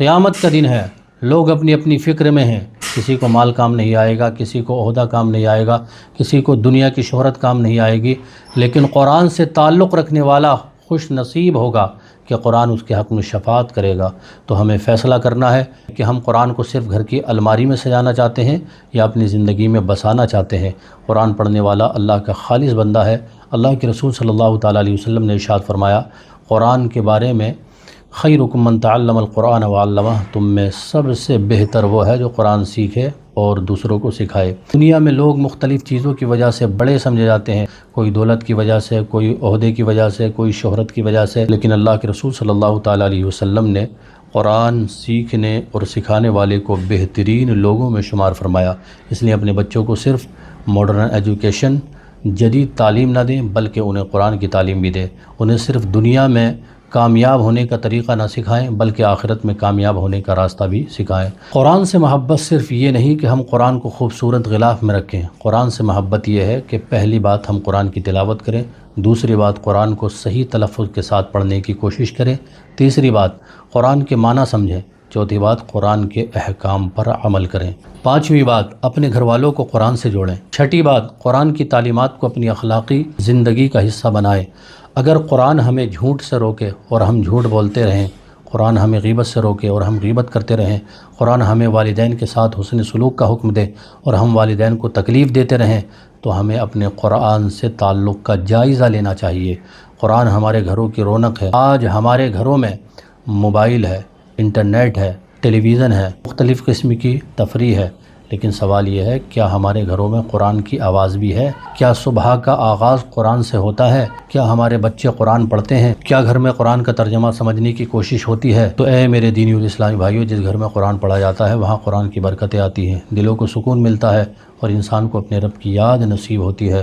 قیامت کا دن ہے، لوگ اپنی اپنی فکر میں ہیں، کسی کو مال کام نہیں آئے گا، کسی کو عہدہ کام نہیں آئے گا، کسی کو دنیا کی شہرت کام نہیں آئے گی، لیکن قرآن سے تعلق رکھنے والا خوش نصیب ہوگا کہ قرآن اس کے حق میں شفاعت کرے گا۔ تو ہمیں فیصلہ کرنا ہے کہ ہم قرآن کو صرف گھر کی الماری میں سجانا چاہتے ہیں یا اپنی زندگی میں بسانا چاہتے ہیں۔ قرآن پڑھنے والا اللہ کا خالص بندہ ہے۔ اللہ کے رسول صلی اللہ تعالیٰ علیہ وسلم نے ارشاد فرمایا قرآن کے بارے میں، خیرکم من تعلم القرآن وعلمہ، تم میں سب سے بہتر وہ ہے جو قرآن سیکھے اور دوسروں کو سکھائے۔ دنیا میں لوگ مختلف چیزوں کی وجہ سے بڑے سمجھے جاتے ہیں، کوئی دولت کی وجہ سے، کوئی عہدے کی وجہ سے، کوئی شہرت کی وجہ سے، لیکن اللہ کے رسول صلی اللہ تعالیٰ علیہ وسلم نے قرآن سیکھنے اور سکھانے والے کو بہترین لوگوں میں شمار فرمایا۔ اس لیے اپنے بچوں کو صرف ماڈرن ایجوکیشن، جدید تعلیم نہ دیں بلکہ انہیں قرآن کی تعلیم بھی دیں۔ انہیں صرف دنیا میں کامیاب ہونے کا طریقہ نہ سکھائیں بلکہ آخرت میں کامیاب ہونے کا راستہ بھی سکھائیں۔ قرآن سے محبت صرف یہ نہیں کہ ہم قرآن کو خوبصورت غلاف میں رکھیں، قرآن سے محبت یہ ہے کہ پہلی بات ہم قرآن کی تلاوت کریں، دوسری بات قرآن کو صحیح تلفظ کے ساتھ پڑھنے کی کوشش کریں، تیسری بات قرآن کے معنی سمجھیں، چوتھی بات قرآن کے احکام پر عمل کریں، پانچویں بات اپنے گھر والوں کو قرآن سے جوڑیں، چھٹی بات قرآن کی تعلیمات کو اپنی اخلاقی زندگی کا حصہ بنائیں۔ اگر قرآن ہمیں جھوٹ سے روکے اور ہم جھوٹ بولتے رہیں، قرآن ہمیں غیبت سے روکے اور ہم غیبت کرتے رہیں، قرآن ہمیں والدین کے ساتھ حسن سلوک کا حکم دے اور ہم والدین کو تکلیف دیتے رہیں، تو ہمیں اپنے قرآن سے تعلق کا جائزہ لینا چاہیے۔ قرآن ہمارے گھروں کی رونق ہے۔ آج ہمارے گھروں میں موبائل ہے، انٹرنیٹ ہے، ٹیلی ویژن ہے، مختلف قسم کی تفریح ہے، لیکن سوال یہ ہے کیا ہمارے گھروں میں قرآن کی آواز بھی ہے؟ کیا صبح کا آغاز قرآن سے ہوتا ہے؟ کیا ہمارے بچے قرآن پڑھتے ہیں؟ کیا گھر میں قرآن کا ترجمہ سمجھنے کی کوشش ہوتی ہے؟ تو اے میرے دینی اور اسلامی بھائیوں، جس گھر میں قرآن پڑھا جاتا ہے وہاں قرآن کی برکتیں آتی ہیں، دلوں کو سکون ملتا ہے اور انسان کو اپنے رب کی یاد نصیب ہوتی ہے۔